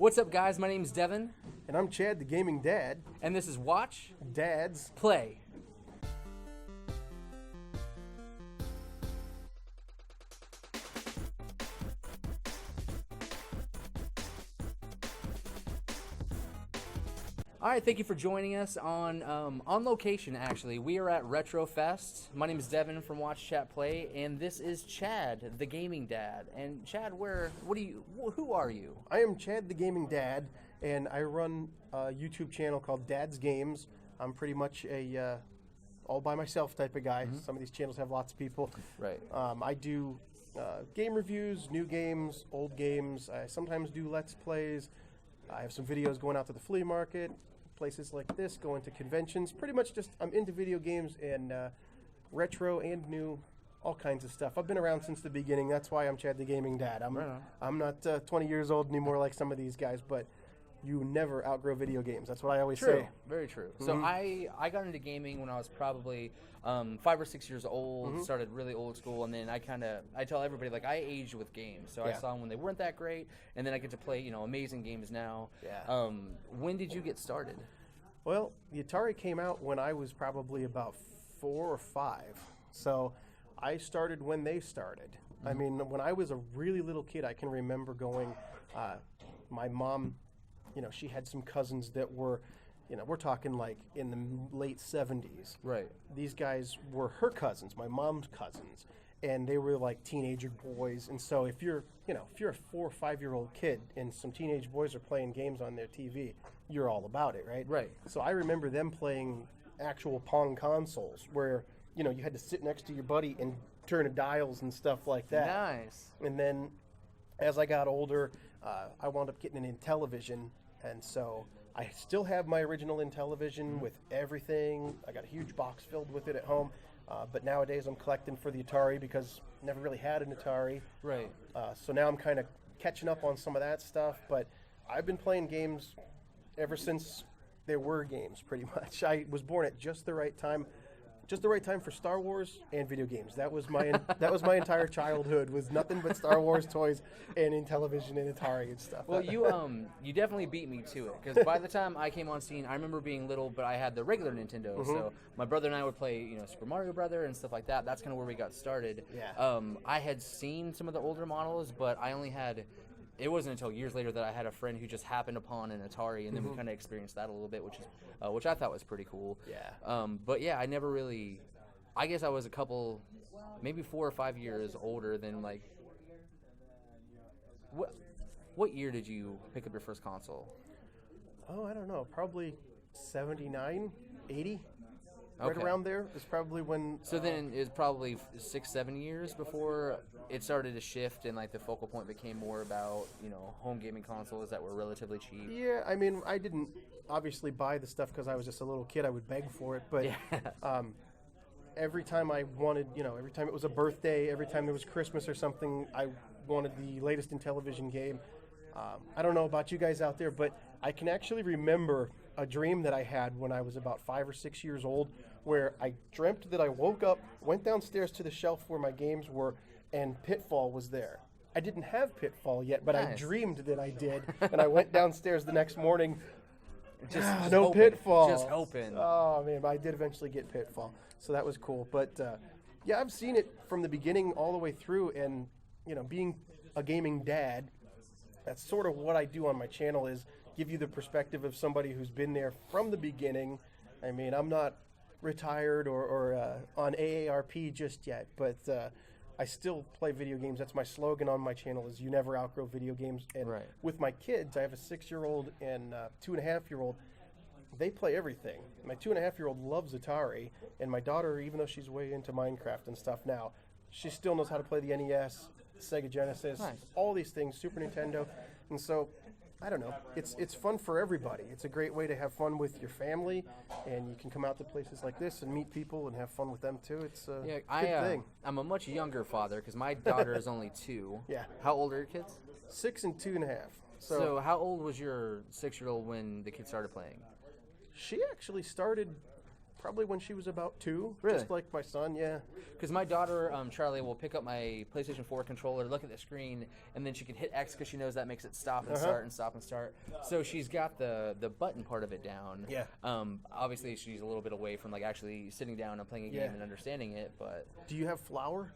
What's up, guys? My name's Devon. And I'm Chad, the gaming dad. And this is Watch, Dad's Play. All right, thank you for joining us on location, actually. We are at Retrofest. My name is Devon from Watch, Chat, Play, and this is Chad, the gaming dad. And Chad, who are you? I am Chad, the gaming dad, and I run a YouTube channel called Dad's Games. I'm pretty much a all by myself type of guy. Mm-hmm. Some of these channels have lots of people. Right. I do game reviews, new games, old games. I sometimes do Let's Plays. I have some videos going out to the flea market, places like this, going to conventions. Pretty much just, I'm into video games and retro and new, all kinds of stuff. I've been around since the beginning. That's why I'm Chad the Gaming Dad. I'm not 20 years old anymore like some of these guys, but you never outgrow video games. That's what I always say. Very true. Mm-hmm. So I got into gaming when I was probably 5 or 6 years old, mm-hmm. Started really old school, and then I tell everybody, like, I aged with games. So I saw them when they weren't that great, and then I get to play, amazing games now. Yeah. When did you get started? Well, the Atari came out when I was probably about 4 or 5. So I started when they started. Mm-hmm. I mean, when I was a really little kid, I can remember going, my mom, she had some cousins that were, we're talking like in the late 70s. Right. These guys were her cousins, my mom's cousins, and they were like teenager boys. And so if you're a 4 or 5 year old kid and some teenage boys are playing games on their TV, you're all about it, right? Right. So I remember them playing actual Pong consoles where, you had to sit next to your buddy and turn the dials and stuff like that. Nice. And then as I got older, I wound up getting an Intellivision. And so I still have my original Intellivision with everything. I got a huge box filled with it at home. But nowadays I'm collecting for the Atari because I never really had an Atari. Right. So now I'm kind of catching up on some of that stuff. But I've been playing games ever since there were games, pretty much. I was born at just the right time for Star Wars and video games. That was my entire childhood, was nothing but Star Wars toys and Intellivision and Atari and stuff. Well, you definitely beat me to it, because by the time I came on scene, I remember being little, but I had the regular Nintendo. Mm-hmm. So my brother and I would play, Super Mario Brother and stuff like that. That's kind of where we got started. Yeah. I had seen some of the older models, but I only had. It wasn't until years later that I had a friend who just happened upon an Atari, and then we kind of experienced that a little bit, which I thought was pretty cool. Yeah. But yeah, I never really. I guess I was a couple, maybe 4 or 5 years older than like. What year did you pick up your first console? Oh, I don't know. Probably 79, 80. Okay. Right around there is probably when. So then it was probably 6-7 years before it started to shift, and like the focal point became more about home gaming consoles that were relatively cheap. Yeah, I mean, I didn't obviously buy the stuff because I was just a little kid. I would beg for it, but every time I wanted, every time it was a birthday, every time there was Christmas or something, I wanted the latest Intellivision game. I don't know about you guys out there, but I can actually remember a dream that I had when I was about 5 or 6 years old, where I dreamt that I woke up, went downstairs to the shelf where my games were, and Pitfall was there. I didn't have Pitfall yet, but nice. I dreamed that I did, and I went downstairs the next morning. Just no hoping. Pitfall. Just hoping. Oh man, I did eventually get Pitfall, so that was cool. But yeah, I've seen it from the beginning all the way through, and being a gaming dad, that's sort of what I do on my channel, is give you the perspective of somebody who's been there from the beginning. I mean, I'm not retired or on AARP just yet, but I still play video games. That's my slogan on my channel, is you never outgrow video games. And right. With my kids, I have a 6-year-old and 2.5-year-old. They play everything. My 2.5-year-old loves Atari, and my daughter, even though she's way into Minecraft and stuff now, she still knows how to play the NES, Sega Genesis, nice. All these things, Super Nintendo. And so, I don't know, it's fun for everybody. It's a great way to have fun with your family, and you can come out to places like this and meet people and have fun with them too. It's a good thing. I'm a much younger father because my daughter is only 2. Yeah. How old are your kids? 6 and 2.5. So how old was your 6-year-old when the kids started playing? She actually started probably when she was about 2. Really? Just like my son, yeah. Because my daughter, Charlie, will pick up my PlayStation 4 controller, look at the screen, and then she can hit X because she knows that makes it stop and start and stop and start. So she's got the button part of it down. Yeah. Obviously, she's a little bit away from like actually sitting down and playing a game and understanding it. But do you have Flower?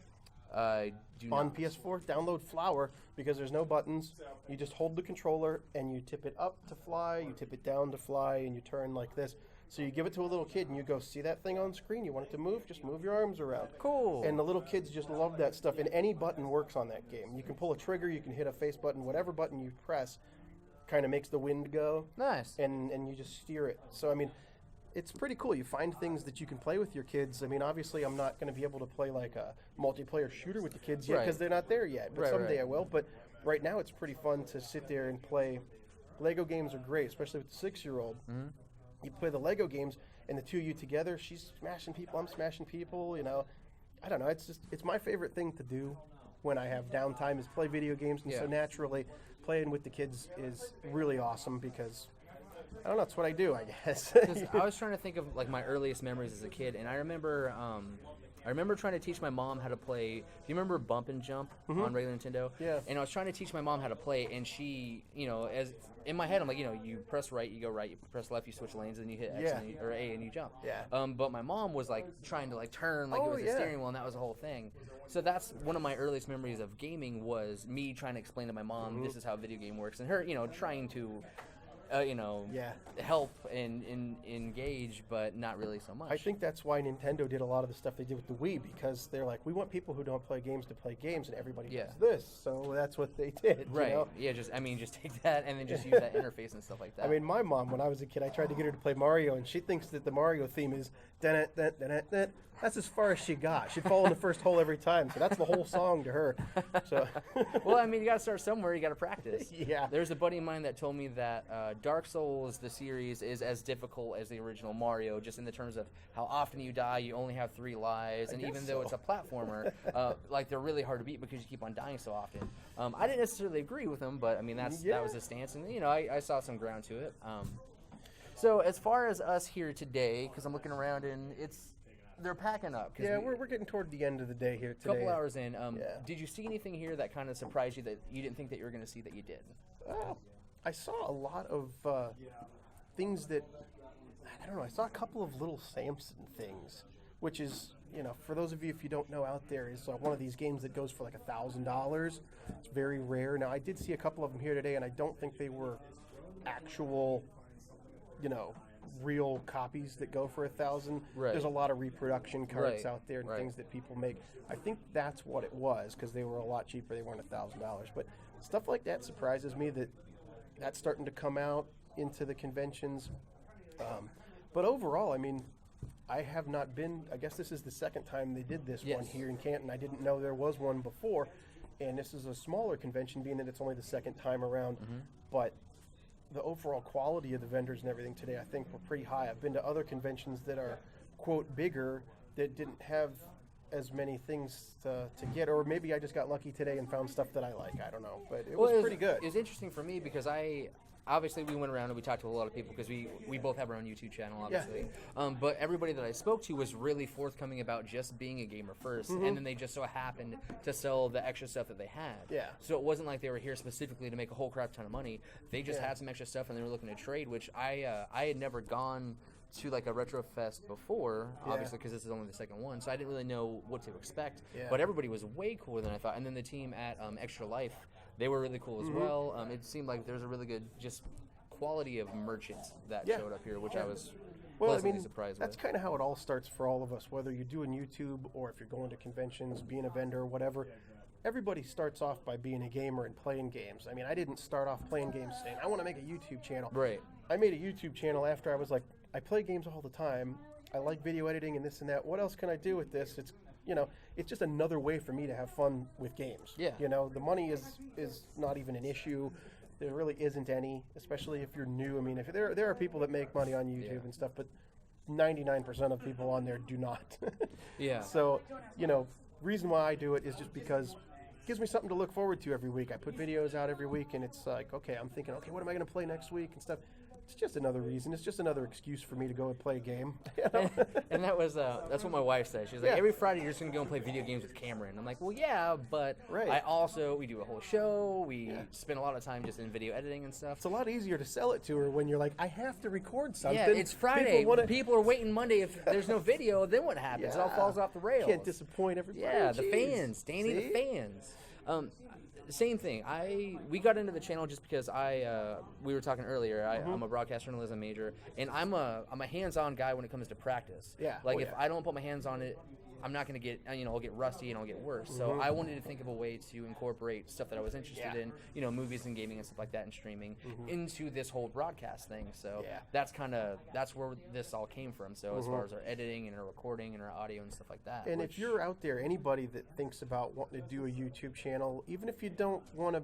Do on not. PS4, download Flower because there's no buttons. You just hold the controller and you tip it up to fly, you tip it down to fly, and you turn like this. So you give it to a little kid and you go, see that thing on screen? You want it to move? Just move your arms around. Cool. And the little kids just love that stuff. And any button works on that game. You can pull a trigger, you can hit a face button, whatever button you press kind of makes the wind go. Nice. And you just steer it. So, I mean, it's pretty cool. You find things that you can play with your kids. I mean, obviously, I'm not going to be able to play like a multiplayer shooter with the kids yet because they're not there yet. But someday I will. But right now, it's pretty fun to sit there and play. Lego games are great, especially with the 6-year-old. Mm-hmm. You play the Lego games, and the two of you together, she's smashing people, I'm smashing people. You know, I don't know. It's my favorite thing to do when I have downtime is play video games. And so naturally, playing with the kids is really awesome because I don't know. It's what I do, I guess. I was trying to think of like my earliest memories as a kid, and I remember trying to teach my mom how to play. Do you remember Bump and Jump on regular Nintendo? Yeah. And I was trying to teach my mom how to play, and she, you know, as in my head, I'm like, you know, you press right, you go right, you press left, you switch lanes, and you hit X or A, and you jump. Yeah. But my mom was like trying to like turn like it was a steering wheel, and that was the whole thing. So that's one of my earliest memories of gaming was me trying to explain to my mom this is how a video game works, and her, you know, trying to. Help and engage, but not really so much. I think that's why Nintendo did a lot of the stuff they did with the Wii, because they're like, we want people who don't play games to play games, and everybody does this. So that's what they did. Right. You know? Yeah, just take that and then just use that interface and stuff like that. I mean, my mom, when I was a kid, I tried to get her to play Mario, and she thinks that the Mario theme is dun-dun-dun-dun-dun. That's as far as she got. She'd fall in the first hole every time, so that's the whole song to her. So, well, I mean, you got to start somewhere. You got to practice. Yeah. There's a buddy of mine that told me that Dark Souls, the series, is as difficult as the original Mario, just in the terms of how often you die. You only have 3 lives, and even though it's a platformer, like they're really hard to beat because you keep on dying so often. I didn't necessarily agree with him, but I mean that was his stance, and you know I saw some ground to it. So as far as us here today, because I'm looking around and they're packing up. Yeah, we're getting toward the end of the day here today. A couple hours in. Did you see anything here that kind of surprised you that you didn't think that you were going to see that you did? I saw a lot of things that, I don't know, I saw a couple of little Samson things, which is, you know, for those of you, if you don't know out there, is one of these games that goes for like $1,000. It's very rare. Now, I did see a couple of them here today, and I don't think they were actual, you know, real copies that go for $1,000. Right. There's a lot of reproduction carts out there and things that people make. I think that's what it was because they were a lot cheaper. They weren't $1,000. But stuff like that surprises me that that's starting to come out into the conventions. But overall, I mean, I have not been. I guess this is the second time they did this one here in Canton. I didn't know there was one before, and this is a smaller convention, being that it's only the second time around. But the overall quality of the vendors and everything today, I think, were pretty high. I've been to other conventions that are, quote, bigger, that didn't have as many things to get, or maybe I just got lucky today and found stuff that I like. I don't know, but it was pretty good. It was interesting for me because obviously we went around and we talked to a lot of people because we both have our own YouTube channel, obviously. But everybody that I spoke to was really forthcoming about just being a gamer first, and then they just so happened to sell the extra stuff that they had. Yeah. So it wasn't like they were here specifically to make a whole crap ton of money. They just had some extra stuff and they were looking to trade, which I had never gone to like a Retrofest before, obviously because this is only the second one, so I didn't really know what to expect. But everybody was way cooler than I thought, and then the team at Extra Life, they were really cool as well. It seemed like there's a really good just quality of merchants that showed up here, which I was pleasantly surprised with. That's kind of how it all starts for all of us, whether you're doing YouTube or if you're going to conventions, being a vendor, whatever. Everybody starts off by being a gamer and playing games. I mean, I didn't start off playing games saying, I want to make a YouTube channel. Right. I made a YouTube channel after I was like, I play games all the time. I like video editing and this and that. What else can I do with this? It's, you know, it's just another way for me to have fun with games. Yeah. You know, the money is not even an issue. There really isn't any, especially if you're new. I mean, if there are people that make money on YouTube and stuff, but 99% of people on there do not. So, you know, reason why I do it is just because it gives me something to look forward to every week. I put videos out every week, and it's like, okay, I'm thinking, okay, what am I going to play next week and stuff. it's just another reason. It's just another excuse for me to go and play a game. And that's what my wife says. She's like, every Friday you're just gonna go and play video games with Cameron. I'm like, well, yeah, but we do a whole show. We spend a lot of time just in video editing and stuff. It's a lot easier to sell it to her when you're like, I have to record something. Yeah, it's Friday. People are waiting Monday. If there's no video, then what happens? It all falls off the rails. Can't disappoint everybody. Yeah, the fans, Danny, the fans. Same thing. We got into the channel just because we were talking earlier. I'm a broadcast journalism major, and I'm a hands-on guy when it comes to practice. Yeah. If I don't put my hands on it, I'm not going to get, I'll get rusty and I'll get worse. So I wanted to think of a way to incorporate stuff that I was interested in, movies and gaming and stuff like that and streaming into this whole broadcast thing. So that's where this all came from. So as far as our editing and our recording and our audio and stuff like that. And if you're out there, anybody that thinks about wanting to do a YouTube channel, even if you don't want to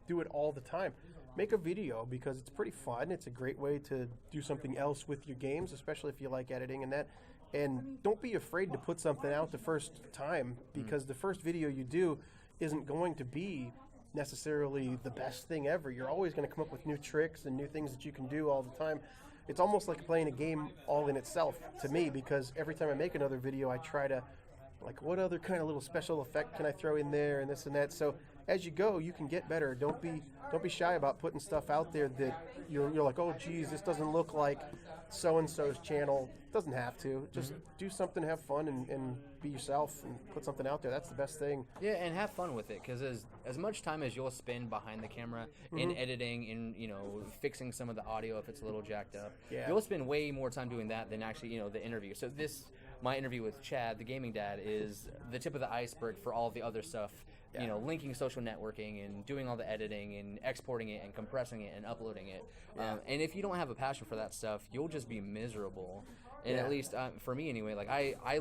do it all the time, make a video because it's pretty fun. It's a great way to do something else with your games, especially if you like editing and that. And don't be afraid to put something out the first time because the first video you do isn't going to be necessarily the best thing ever. You're always going to come up with new tricks and new things that you can do all the time. It's almost like playing a game all in itself to me because every time I make another video, I try to, like, what other kind of little special effect can I throw in there and this and that. So as you go, you can get better. Don't be shy about putting stuff out there that you're like, oh, geez, this doesn't look like so-and-so's channel. It doesn't have to. Just do something, have fun, and be yourself and put something out there. That's the best thing. Yeah, and have fun with it because as much time as you'll spend behind the camera in editing, in fixing some of the audio if it's a little jacked up, you'll spend way more time doing that than actually the interview. So my interview with Chad, the gaming dad, is the tip of the iceberg for all the other stuff. Linking social networking and doing all the editing and exporting it and compressing it and uploading it. And if you don't have a passion for that stuff, you'll just be miserable. And at least for me anyway, like I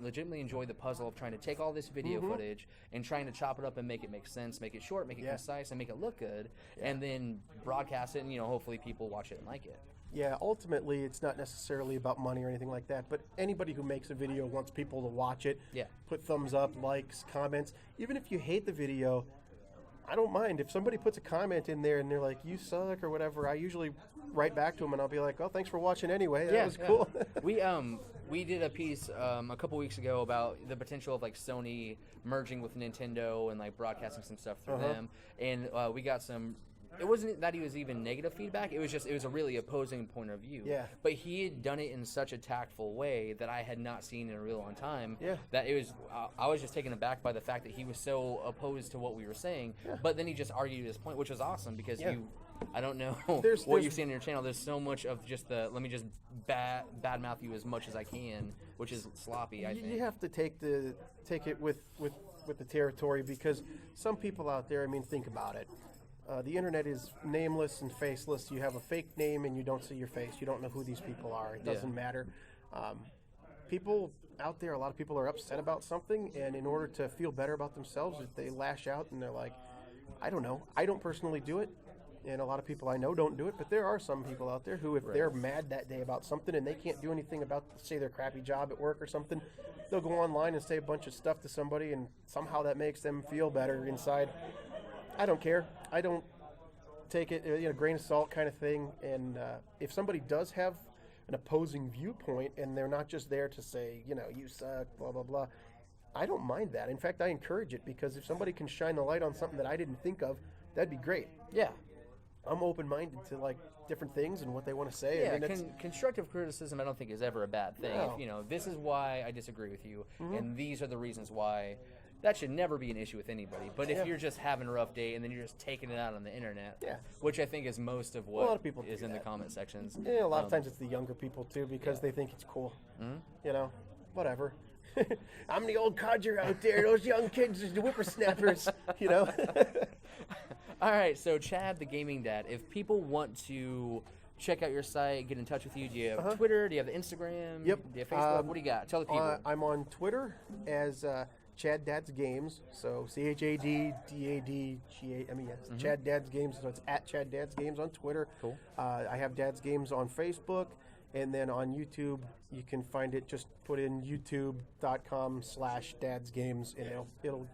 legitimately enjoy the puzzle of trying to take all this video footage and trying to chop it up and make it make sense, make it short, make it concise, and make it look good, and then broadcast it and hopefully people watch it and like it. Yeah, ultimately, it's not necessarily about money or anything like that, but anybody who makes a video wants people to watch it, put thumbs up, likes, comments. Even if you hate the video, I don't mind. If somebody puts a comment in there and they're like, you suck or whatever, I usually write back to them and I'll be like, oh, thanks for watching anyway. That was cool. We did a piece a couple weeks ago about the potential of like Sony merging with Nintendo and like broadcasting some stuff through them, and we got some. It wasn't that he was even negative feedback. It was a really opposing point of view. Yeah. But he had done it in such a tactful way that I had not seen in a real long time. Yeah. That it was. I was just taken aback by the fact that he was so opposed to what we were saying. Yeah. But then he just argued his point, which was awesome because I don't know what you've seen on your channel. There's so much of just let me just badmouth you as much as I can, which is sloppy. I think you have to take it with the territory because some people out there. I mean, think about it. The internet is nameless and faceless. You have a fake name and you don't see your face. You don't know who these people are. It doesn't matter. People out there, a lot of people are upset about something, and in order to feel better about themselves, they lash out and they're like, I don't know. I don't personally do it, and a lot of people I know don't do it, but there are some people out there who, if they're mad that day about something and they can't do anything about, say, their crappy job at work or something, they'll go online and say a bunch of stuff to somebody, and somehow that makes them feel better inside. I don't care. I don't take it a grain of salt kind of thing. And if somebody does have an opposing viewpoint and they're not just there to say, you suck, blah, blah, blah, I don't mind that. In fact, I encourage it because if somebody can shine the light on something that I didn't think of, that'd be great. Yeah. I'm open-minded to like different things and what they want to say. Yeah, and constructive criticism I don't think is ever a bad thing. No. If, this is why I disagree with you, and these are the reasons why. That should never be an issue with anybody. But if you're just having a rough day and then you're just taking it out on the internet, which I think is most of what a lot of people is in the comment sections. Yeah, a lot of times it's the younger people too because they think it's cool. Whatever. I'm the old codger out there. Those young kids are the whippersnappers. All right, so Chad, the gaming dad, if people want to check out your site, get in touch with you, do you have Twitter? Do you have the Instagram? Yep. Do you have Facebook? What do you got? Tell the people. I'm on Twitter as Chad Dad's Games, so ChadDadGA. Chad Dad's Games, so it's at Chad Dad's Games on Twitter. Cool. I have Dad's Games on Facebook, and then on YouTube, you can find it. Just put in youtube.com/Dad's Games, and it'll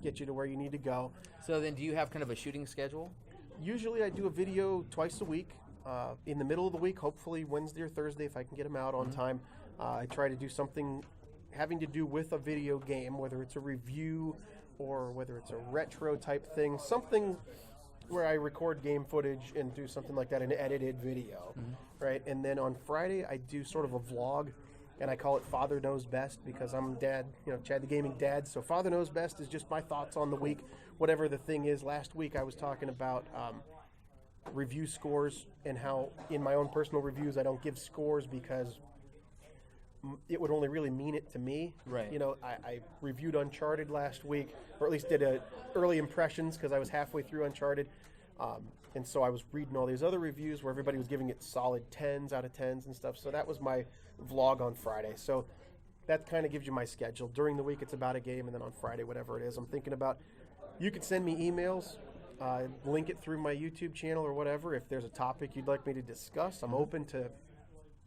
get you to where you need to go. So then, do you have kind of a shooting schedule? Usually, I do a video twice a week. in the middle of the week, hopefully Wednesday or Thursday if I can get them out on time. I try to do something having to do with a video game, whether it's a review or whether it's a retro type thing, something where I record game footage and do something like that, an edited video, right? And then on Friday, I do sort of a vlog, and I call it Father Knows Best because I'm dad, Chad the Gaming Dad. So Father Knows Best is just my thoughts on the week, whatever the thing is. Last week, I was talking about review scores and how in my own personal reviews, I don't give scores because it would only really mean it to me. Right. I reviewed Uncharted last week, or at least did early impressions because I was halfway through Uncharted. And so I was reading all these other reviews where everybody was giving it solid 10s out of 10s and stuff. So that was my vlog on Friday. So that kind of gives you my schedule. During the week, it's about a game, and then on Friday, whatever it is, I'm thinking about. You could send me emails, link it through my YouTube channel or whatever. If there's a topic you'd like me to discuss, I'm open to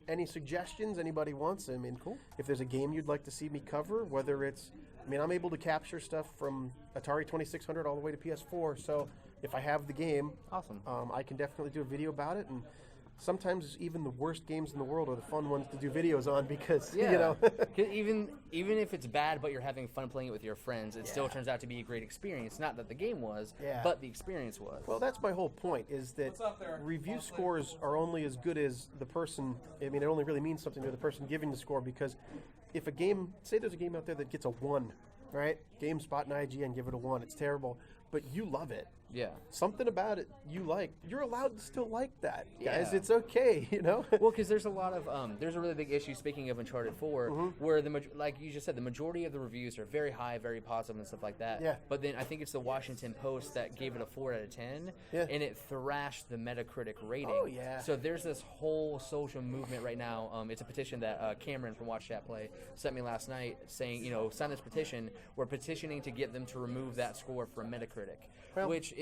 any suggestions anybody wants. I mean, cool. If there's a game you'd like to see me cover, whether it's, I'm able to capture stuff from Atari 2600 all the way to PS4. So if I have the game, awesome. I can definitely do a video about it. And sometimes even the worst games in the world are the fun ones to do videos on because, even if it's bad, but you're having fun playing it with your friends, it still turns out to be a great experience. Not that the game was, but the experience was. Well, that's my whole point, is that review scores are only as good as the person. It only really means something to the person giving the score, because if a game, say there's a game out there that gets a 1, right? GameSpot and IGN give it a 1. It's terrible, but you love it. Yeah. Something about it you like. You're allowed to still like that, guys. It's okay, Well, because there's a lot of there's a really big issue. Speaking of Uncharted 4, where like you just said, the majority of the reviews are very high, very positive, and stuff like that. Yeah. But then I think it's the Washington Post that gave it a 4 out of 10, and it thrashed the Metacritic rating. Oh yeah. So there's this whole social movement right now. It's a petition that Cameron from Watch Chat Play sent me last night, saying, sign this petition. We're petitioning to get them to remove that score from Metacritic, which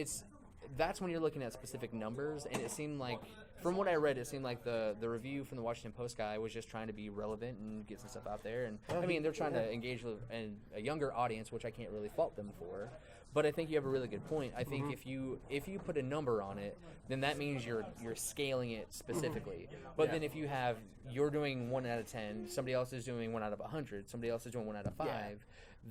that's when you're looking at specific numbers, and it seemed like, from what I read, it seemed like the review from the Washington Post guy was just trying to be relevant and get some stuff out there. And they're trying to engage with a younger audience, which I can't really fault them for. But I think you have a really good point. I think if you put a number on it, then that means you're scaling it specifically. But then if you're doing 1 out of 10, somebody else is doing 1 out of 100, somebody else is doing 1 out of 5.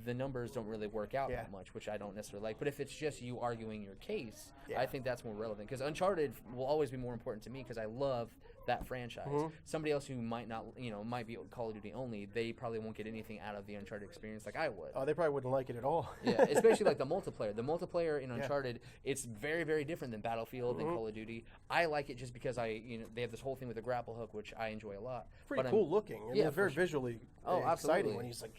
The numbers don't really work out that much, which I don't necessarily like. But if it's just you arguing your case, I think that's more relevant. Because Uncharted will always be more important to me because I love that franchise. Somebody else who might not, might be Call of Duty only, they probably won't get anything out of the Uncharted experience like I would. Oh, they probably wouldn't like it at all. Especially like the multiplayer. The multiplayer in Uncharted, it's very, very different than Battlefield and Call of Duty. I like it just because they have this whole thing with the grapple hook, which I enjoy a lot. Pretty cool looking. And very visually exciting when he's like...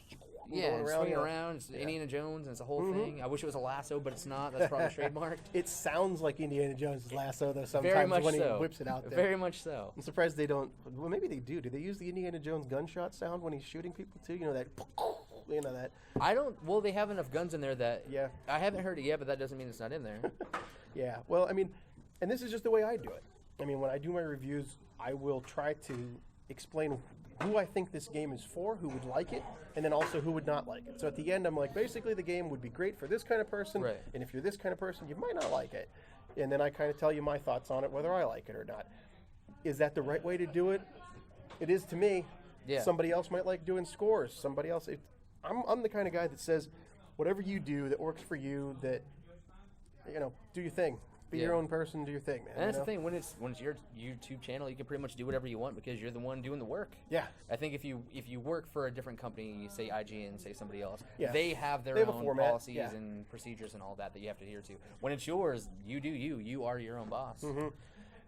swinging around. It's Indiana Jones, and it's a whole thing. I wish it was a lasso, but it's not. That's probably trademarked. It sounds like Indiana Jones' lasso, though, sometimes when he whips it out there. Very much so. I'm surprised they don't. Well, maybe they do. Do they use the Indiana Jones gunshot sound when he's shooting people, too? That... that. I don't... Well, they have enough guns in there that... Yeah. I haven't heard it yet, but that doesn't mean it's not in there. Yeah. Well, and this is just the way I do it. When I do my reviews, I will try to explain who I think this game is for, who would like it, and then also who would not like it. So at the end, I'm like, basically the game would be great for this kind of person, and if you're this kind of person, you might not like it. And then I kind of tell you my thoughts on it, whether I like it or not. Is that the right way to do it? It is to me. Yeah. Somebody else might like doing scores. Somebody else... I'm the kind of guy that says, whatever you do that works for you, that, do your thing. Be your own person, do your thing, man. And that's the thing, when it's your YouTube channel, you can pretty much do whatever you want because you're the one doing the work. Yeah. I think if you work for a different company, say IGN, say somebody else, they have their own policies and procedures and all that you have to adhere to. When it's yours, you do you. You are your own boss.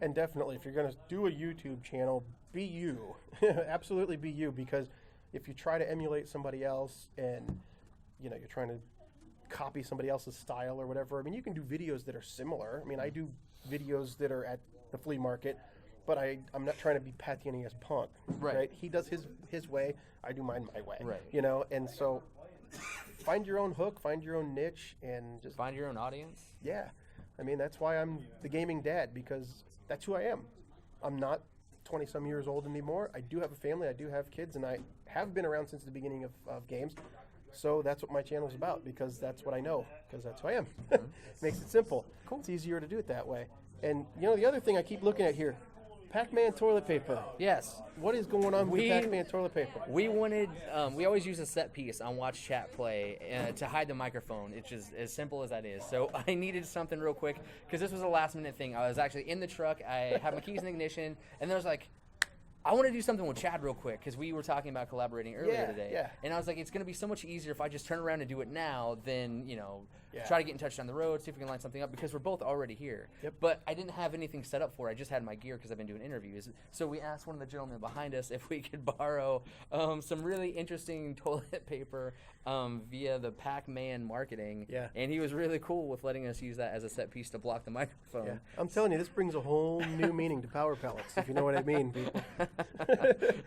And definitely, if you're going to do a YouTube channel, be you. Absolutely be you, because if you try to emulate somebody else and, you're trying to copy somebody else's style or whatever. You can do videos that are similar. I do videos that are at the flea market, but I'm not trying to be Patini as Punk. Right? He does his way. I do mine my way. Right. And so find your own hook, find your own niche, and just find your own audience. Yeah. That's why I'm the gaming dad, because that's who I am. I'm not 20-some years old anymore. I do have a family. I do have kids, and I have been around since the beginning of games. So that's what my channel's about, because that's what I know, because that's who I am. Makes it simple. Cool. It's easier to do it that way. And, the other thing I keep looking at here, Pacman toilet paper. Yes. What is going on with Pacman toilet paper? We wanted, we always use a set piece on Watch Chat Play to hide the microphone. It's just as simple as that is. So I needed something real quick because this was a last minute thing. I was actually in the truck. I had my keys in the ignition, and there was like, I want to do something with Chad real quick because we were talking about collaborating earlier today. Yeah. And I was like, it's going to be so much easier if I just turn around and do it now than, try to get in touch down the road, see if we can line something up because we're both already here. Yep. But I didn't have anything set up for it. I just had my gear because I've been doing interviews. So we asked one of the gentlemen behind us if we could borrow some really interesting toilet paper via the Pacman marketing. Yeah. And he was really cool with letting us use that as a set piece to block the microphone. Yeah. I'm telling you, this brings a whole new meaning to power pellets, if you know what I mean, people.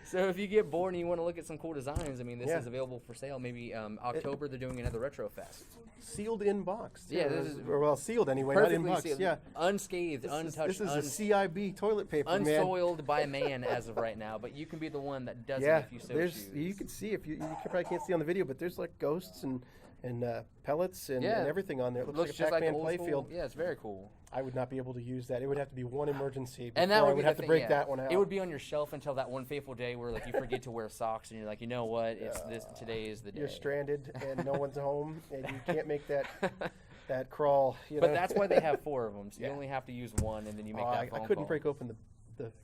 So if you get bored and you want to look at some cool designs, I mean, this is available for sale. Maybe October they're doing another Retrofest. Sealed in box. Yeah, this is sealed anyway, not in box. Sealed, yeah, unscathed, untouched. This is a CIB toilet paper, unsoiled by man as of right now. But you can be the one that does it if you so choose. You can see if you probably can't see on the video, but there's like ghosts and pellets and everything on there. It looks like a Pacman playfield. Yeah, it's very cool. I would not be able to use that. It would have to be one emergency before and that would I would have to break that one out. It would be on your shelf until that one fateful day where like you forget to wear socks and you're like, you know what? It's this. Today is the day. You're stranded and no one's home and you can't make that crawl. But that's why they have 4 of them. So you only have to use one and then you make that phone call. I couldn't break open the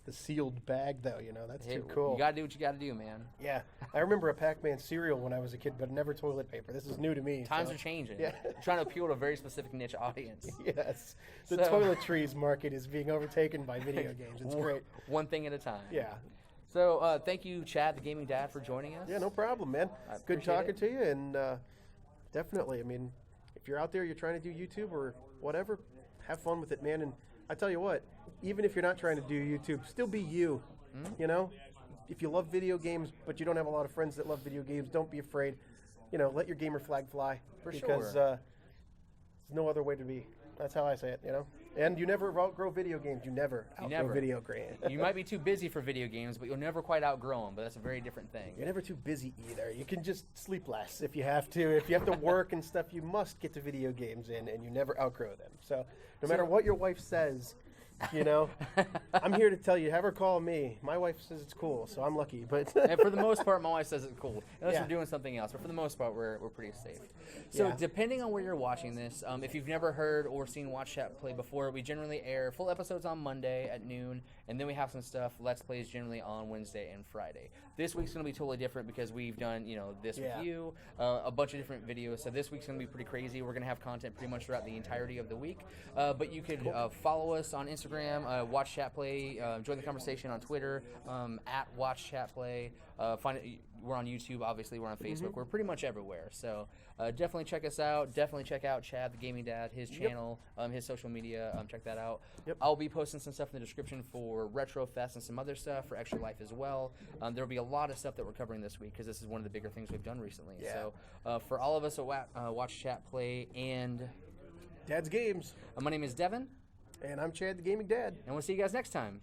sealed bag though, that's too cool. You gotta do what you gotta do, man. Yeah, I remember a Pacman cereal when I was a kid, but never toilet paper. This is new to me. Times are changing. Yeah, trying to appeal to a very specific niche audience. Yes, the toiletries market is being overtaken by video games. It's great. One thing at a time. Yeah. So thank you, Chad, the gaming dad, for joining us. Yeah, no problem, man. Good talking to you, and definitely, I mean, if you're out there, you're trying to do YouTube or whatever, have fun with it, man. And I tell you what, even if you're not trying to do YouTube, still be you, If you love video games, but you don't have a lot of friends that love video games, don't be afraid. Let your gamer flag fly. Because there's no other way to be. That's how I say it, And you never outgrow video games. You never outgrow video games. You might be too busy for video games, but you'll never quite outgrow them. But that's a very different thing. You're never too busy either. You can just sleep less if you have to. If you have to work and stuff, you must get to video games in, and you never outgrow them. So no matter what your wife says, I'm here to tell you, have her call me. My wife says it's cool, so I'm lucky. But and for the most part, my wife says it's cool, unless we're doing something else. But for the most part, we're pretty safe. So depending on where you're watching this, if you've never heard or seen Watch Chat Play before, we generally air full episodes on Monday at noon, and then we have some stuff, Let's Plays generally on Wednesday and Friday. This week's going to be totally different because we've done, this review, a bunch of different videos. So this week's going to be pretty crazy. We're going to have content pretty much throughout the entirety of the week. But you could follow us on Instagram, Watch Chat Play, join the conversation on Twitter, at Watch Chat Play. We're on YouTube, obviously. We're on Facebook. We're pretty much everywhere. So definitely check us out. Definitely check out Chad, the gaming dad, his channel, his social media. Check that out. I'll be posting some stuff in the description for Retrofest and some other stuff for Extra Life as well. There'll be a lot of stuff that we're covering this week because this is one of the bigger things we've done recently. So for all of us at Watch Chat Play and Dad's Games, my name is Devon. And I'm Chad, the gaming dad. And we'll see you guys next time.